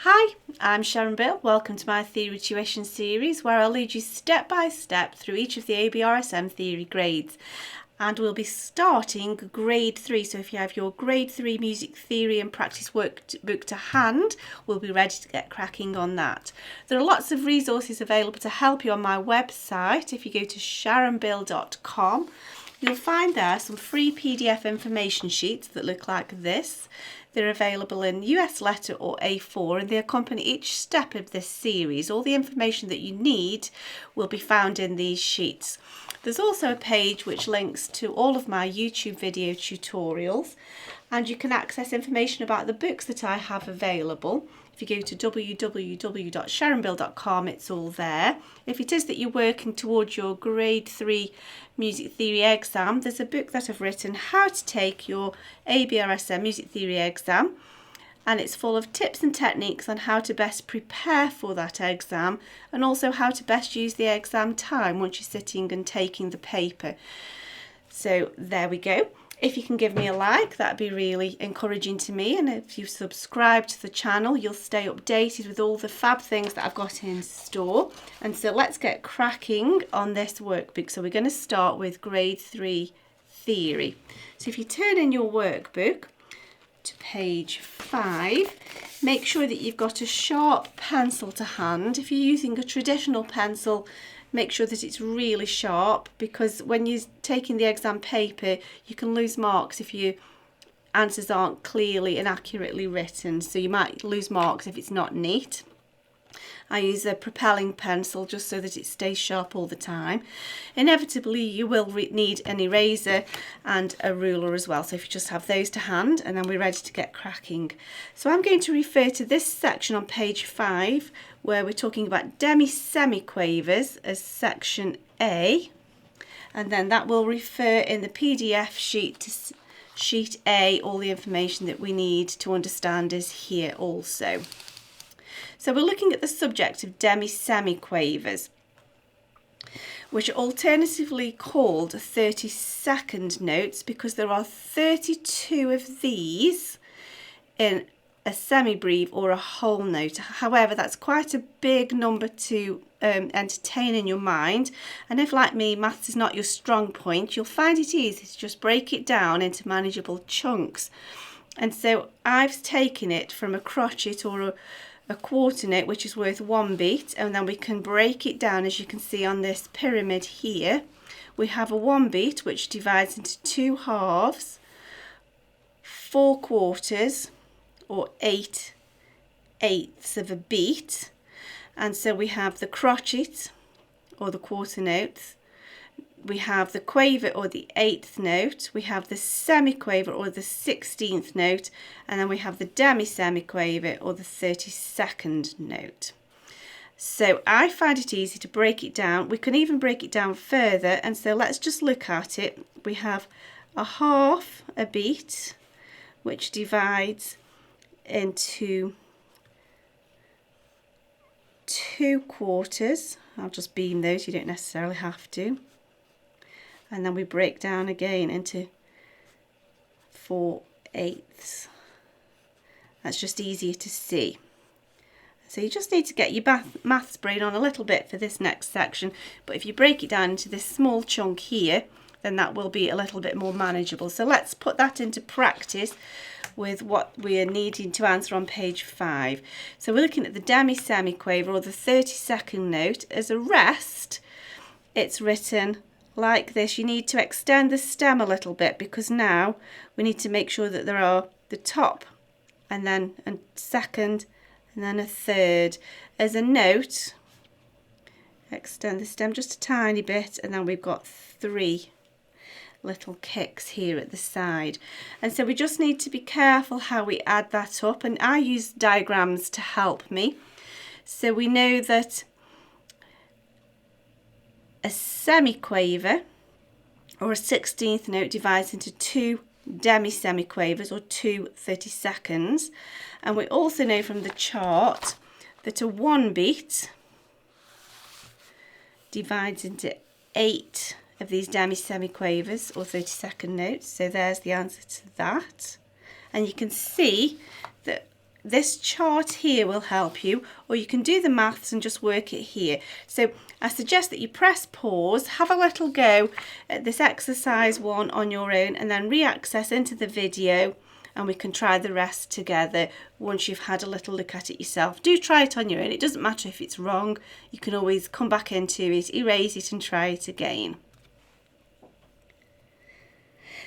Hi, I'm Sharon. Welcome to my Theory Tuition series where I'll lead you step by step through each of the ABRSM theory grades. And we'll be starting grade 3. So if you have your grade 3 music theory and practice workbook to hand, we'll be ready to get cracking on that. There are lots of resources available to help you on my website. If you go to sharonbill.com, you'll find there some free PDF information sheets that look like this. They're available in US letter or A4 and they accompany each step of this series. All the information that you need will be found in these sheets. There's also a page which links to all of my YouTube video tutorials, and you can access information about the books that I have available. If you go to www.sharonbill.com, it's all there. If it is that you're working towards your grade 3 music theory exam, there's a book that I've written, How to Take Your ABRSM Music Theory Exam, and it's full of tips and techniques on how to best prepare for that exam and also how to best use the exam time once you're sitting and taking the paper. So there we go. If you can give me a like, that'd be really encouraging to me, and if you subscribe to the channel, you'll stay updated with all the fab things that I've got in store. And so let's get cracking on this workbook. So we're going to start with grade 3 theory. So if you turn in your workbook to page 5, make sure that you've got a sharp pencil to hand. If you're using a traditional pencil, make sure that it's really sharp, because when you're taking the exam paper, you can lose marks if your answers aren't clearly and accurately written. So you might lose marks if it's not neat. I use a propelling pencil just so that it stays sharp all the time. Inevitably, you will need an eraser and a ruler as well. So if you just have those to hand, and then we're ready to get cracking. So I'm going to refer to this section on page 5, where we're talking about Demisemiquavers as section A. And then that will refer in the PDF sheet to sheet A. All the information that we need to understand is here also. So we're looking at the subject of demisemiquavers, which are alternatively called 30-second notes because there are 32 of these in a semi-breve or a whole note. However, that's quite a big number to entertain in your mind, and if, like me, maths is not your strong point, you'll find it easy to just break it down into manageable chunks. And so I've taken it from a crotchet or a quarter note, which is worth 1 beat, and then we can break it down. As you can see on this pyramid here, we have a 1 beat which divides into 2 halves, 4 quarters, or 8/8 of a beat. And so we have the crotchet or the quarter notes, we have the quaver or the 8th note, we have the semiquaver or the 16th note, and then we have the demisemiquaver or the 32nd note. So I find it easy to break it down. We can even break it down further, and so let's just look at it. We have a half a beat which divides into 2 quarters. I'll just beam those, you don't necessarily have to. And then we break down again into 4/8. That's just easier to see. So you just need to get your maths brain on a little bit for this next section, but if you break it down into this small chunk here, then that will be a little bit more manageable. So let's put that into practice with what we are needing to answer on page 5. So we're looking at the demisemiquaver or the 32nd note. As a rest, it's written like this. You need to extend the stem a little bit because now we need to make sure that there are the top and then a second and then a third. As a note, extend the stem just a tiny bit, and then we've got 3 little kicks here at the side. And so we just need to be careful how we add that up, and I use diagrams to help me. So we know that a semiquaver or a 16th note divides into 2 demisemiquavers or 2 30-seconds, and we also know from the chart that a 1 beat divides into 8 of these demisemiquavers or 30-second notes. So there's the answer to that. And you can see that this chart here will help you, or you can do the maths and just work it here. So I suggest that you press pause, have a little go at this exercise 1 on your own, and then re-access into the video, and we can try the rest together once you've had a little look at it yourself. Do try it on your own. It doesn't matter if it's wrong. You can always come back into it, erase it and try it again.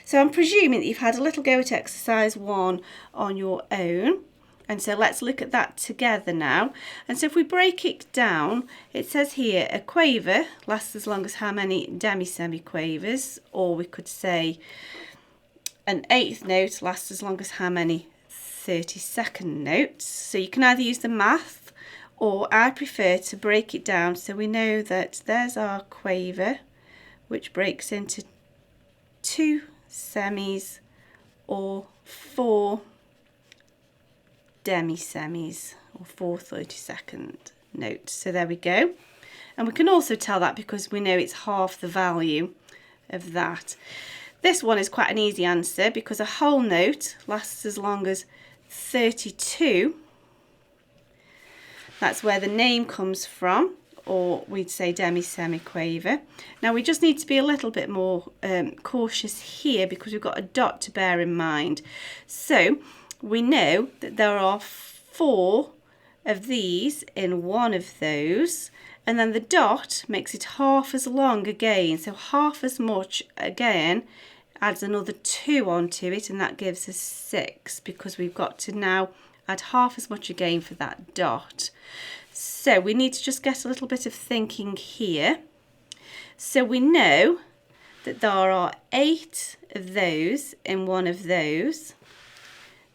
So I'm presuming that you've had a little go at exercise 1 on your own. And so let's look at that together now. And so if we break it down, it says here a quaver lasts as long as how many demisemiquavers, or we could say an 1/8 note lasts as long as how many 32nd notes. So you can either use the math, or I prefer to break it down so we know that there's our quaver, which breaks into 2 semis or 4 demisemis, or 4 32nd notes. So there we go. And we can also tell that because we know it's half the value of that. This one is quite an easy answer because a whole note lasts as long as 32. That's where the name comes from, or we'd say demisemiquaver. Now we just need to be a little bit more cautious here because we've got a dot to bear in mind. So we know that there are 4 of these in one of those, and then the dot makes it half as long again, so half as much again adds another 2 onto it, and that gives us 6 because we've got to now add half as much again for that dot. So we need to just get a little bit of thinking here. So we know that there are 8 of those in one of those.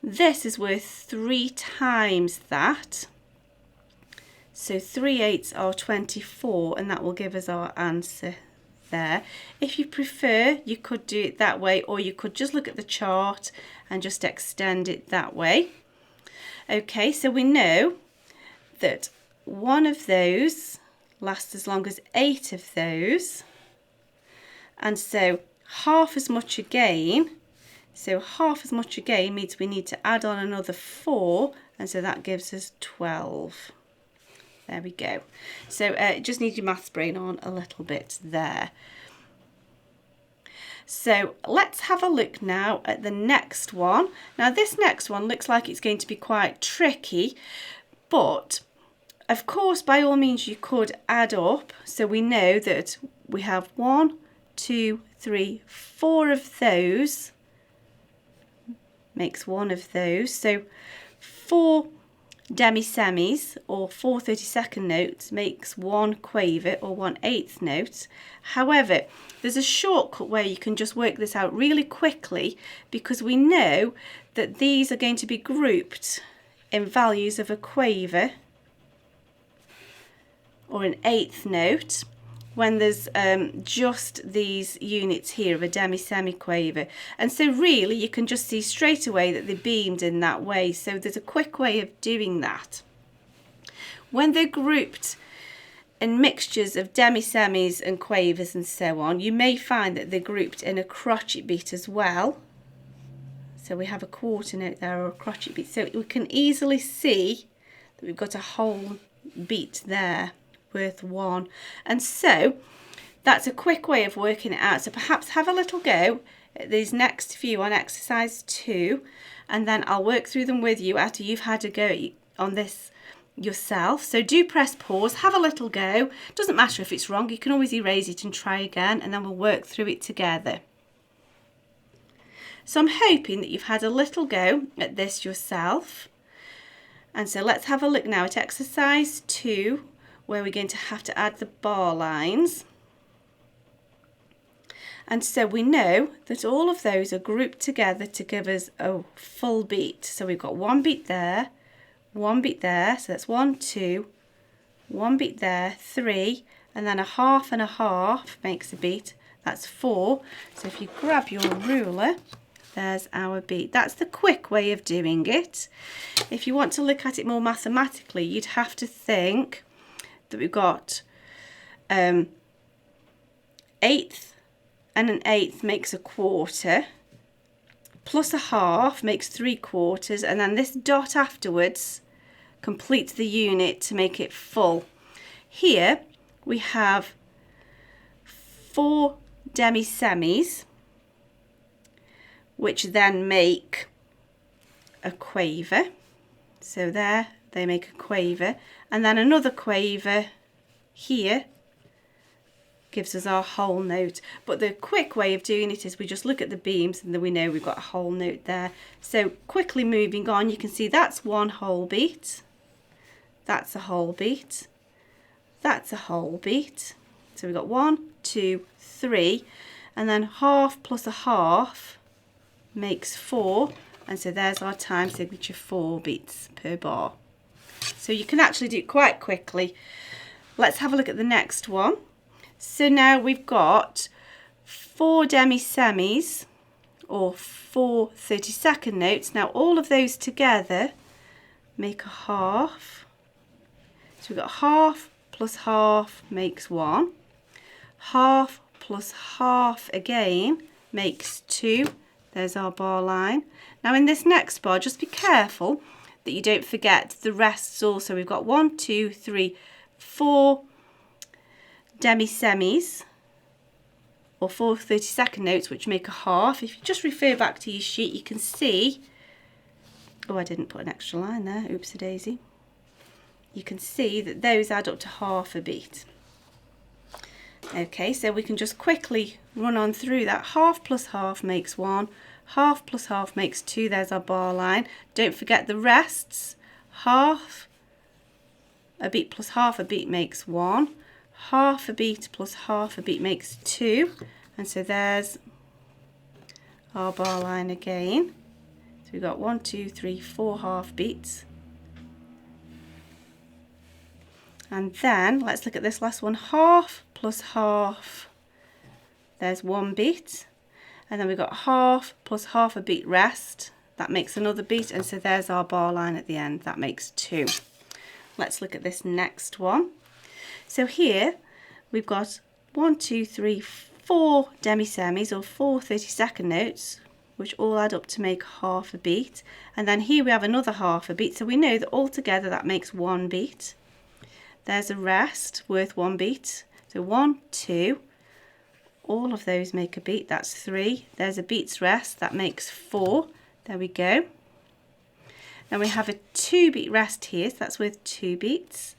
This is worth 3 times that. So 3 8s are 24, and that will give us our answer there. If you prefer, you could do it that way, or you could just look at the chart and just extend it that way. Okay, so we know that one of those lasts as long as 8 of those, and so half as much again. So half as much again means we need to add on another 4, and so that gives us 12. There we go. So just need your maths brain on a little bit there. So let's have a look now at the next one. Now this next one looks like it's going to be quite tricky, but of course by all means you could add up. So we know that we have 1, 2, 3, 4 of those makes one of those. So 4 demisemis or 4 32nd notes makes 1 quaver or 1/8 note. However, there's a shortcut where you can just work this out really quickly because we know that these are going to be grouped in values of a quaver or an 1/8 note when there's just these units here of a demisemiquaver. And so really you can just see straight away that they're beamed in that way. So there's a quick way of doing that. When they're grouped in mixtures of demisemis and quavers and so on, you may find that they're grouped in a crotchet beat as well. So we have a quarter note there or a crotchet beat. So we can easily see that we've got a whole beat there worth 1, and so that's a quick way of working it out. So perhaps have a little go at these next few on exercise 2, and then I'll work through them with you after you've had a go on this yourself. So do press pause, have a little go. Doesn't matter if it's wrong, you can always erase it and try again, and then we'll work through it together. So I'm hoping that you've had a little go at this yourself, and so let's have a look now at exercise 2, where we're going to have to add the bar lines. And so we know that all of those are grouped together to give us a full beat. So we've got 1 beat there, 1 beat there, so that's 1, 2, 1 beat there, 3, and then a half and a half makes a beat, that's 4. So if you grab your ruler, there's our beat. That's the quick way of doing it. If you want to look at it more mathematically, you'd have to think that we've got 1/8, and an 1/8 makes a quarter, plus a half makes 3/4, and then this dot afterwards completes the unit to make it full. Here we have 4 demi-semis, which then make a quaver. So there, they make a quaver, and then another quaver here gives us our whole note. But the quick way of doing it is we just look at the beams and then we know we've got a whole note there. So quickly moving on, you can see that's one whole beat, that's a whole beat, that's a whole beat. So we've got 1, 2, 3, and then half plus a half makes 4, and so there's our time signature, 4 beats per bar. So you can actually do it quite quickly. Let's have a look at the next one. So now we've got 4 demi-semis, or 4 32nd notes. Now all of those together make a half. So we've got half plus half makes 1. Half plus half again makes 2. There's our bar line. Now in this next bar, just be careful that you don't forget the rests also. We've got 1, 2, 3, 4 demi-semis, or 4 32nd notes, which make a half. If you just refer back to your sheet, you can see, oh, I didn't put an extra line there, oopsie daisy. You can see that those add up to half a beat. Okay, so we can just quickly run on through that. Half plus half makes 1, half plus half makes 2, there's our bar line. Don't forget the rests. Half a beat plus half a beat makes 1, half a beat plus half a beat makes 2, and so there's our bar line again. So we've got 1, 2, 3, 4 half beats. And then let's look at this last one. Half plus half, there's 1 beat, and then we've got half plus half a beat rest, that makes another beat, and so there's our bar line at the end, that makes 2. Let's look at this next one. So here we've got 1, 2, 3, 4 demi-semis, or 4 32nd notes, which all add up to make half a beat, and then here we have another half a beat, so we know that altogether that makes 1 beat. There's a rest worth 1 beat, so 1, 2, all of those make a beat, that's 3. There's a beat's rest, that makes 4. There we go. Then we have a 2 beat rest here, so that's worth 2 beats.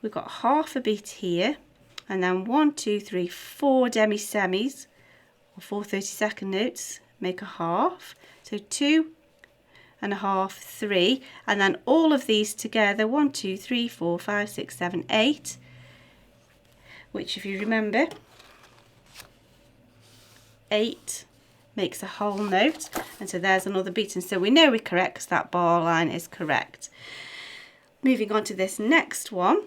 We've got half a beat here, and then 1, 2, 3, 4 demi-semis, or 4 32nd notes, make a half. So 2 and a half, 3, and then all of these together, 1, 2, 3, 4, 5, 6, 7, 8, which if you remember, 8 makes a whole note, and so there's another beat, and so we know we're correct because that bar line is correct. Moving on to this next one.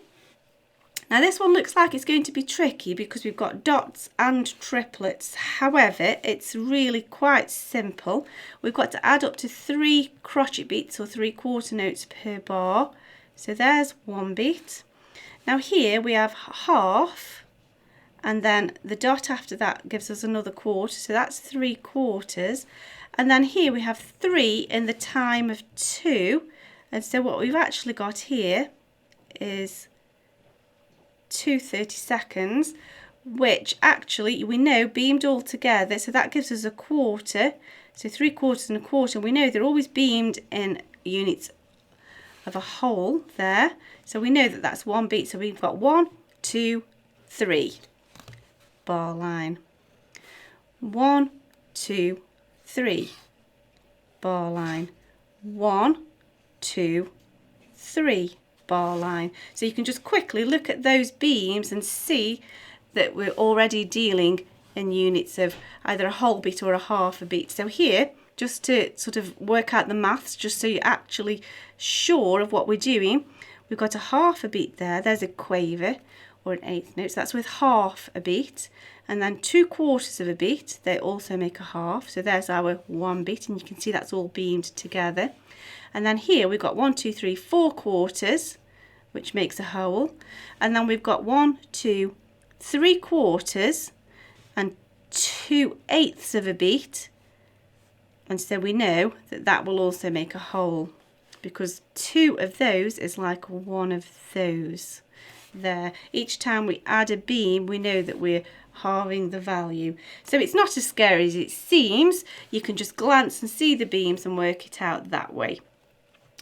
Now this one looks like it's going to be tricky because we've got dots and triplets. However, it's really quite simple. We've got to add up to 3 crochet beats, or 3/4 notes per bar. So there's 1 beat. Now here we have half, and then the dot after that gives us another quarter, so that's 3/4. And then here we have 3 in the time of 2, and so what we've actually got here is 2 32nd, which actually we know beamed all together, so that gives us a quarter. So 3/4 and a quarter, we know they're always beamed in units of a whole there, so we know that that's 1 beat. So we've got 1, 2, 3 bar line, 1, 2, 3 bar line, 1, 2, 3 bar line. So you can just quickly look at those beams and see that we're already dealing in units of either a whole beat or a half a beat. So here, just to sort of work out the maths, just so you're actually sure of what we're doing, we've got a half a beat there, there's a quaver or an 8th note, so that's with half a beat, and then 2/4 of a beat, they also make a half, so there's our 1 beat, and you can see that's all beamed together. And then here we've got 1, 2, 3, 4/4, which makes a whole, and then we've got 1, 2, 3/4 and 2/8 of a beat, And so we know that that will also make a hole, because 2 of those is like 1 of those there. Each time we add a beam, we know that we're halving the value. So it's not as scary as it seems. You can just glance and see the beams and work it out that way.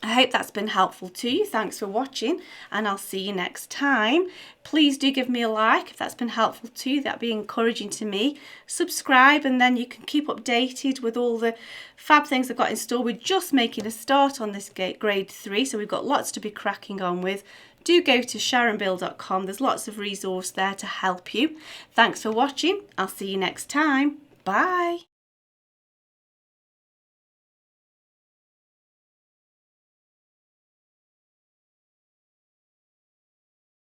I hope that's been helpful to you. Thanks for watching, and I'll see you next time. Please do give me a like if that's been helpful to you. That'd be encouraging to me. Subscribe, and then you can keep updated with all the fab things I've got in store. We're just making a start on this grade 3, so we've got lots to be cracking on with. Do go to sharonbill.com. There's lots of resource there to help you. Thanks for watching. I'll see you next time. Bye.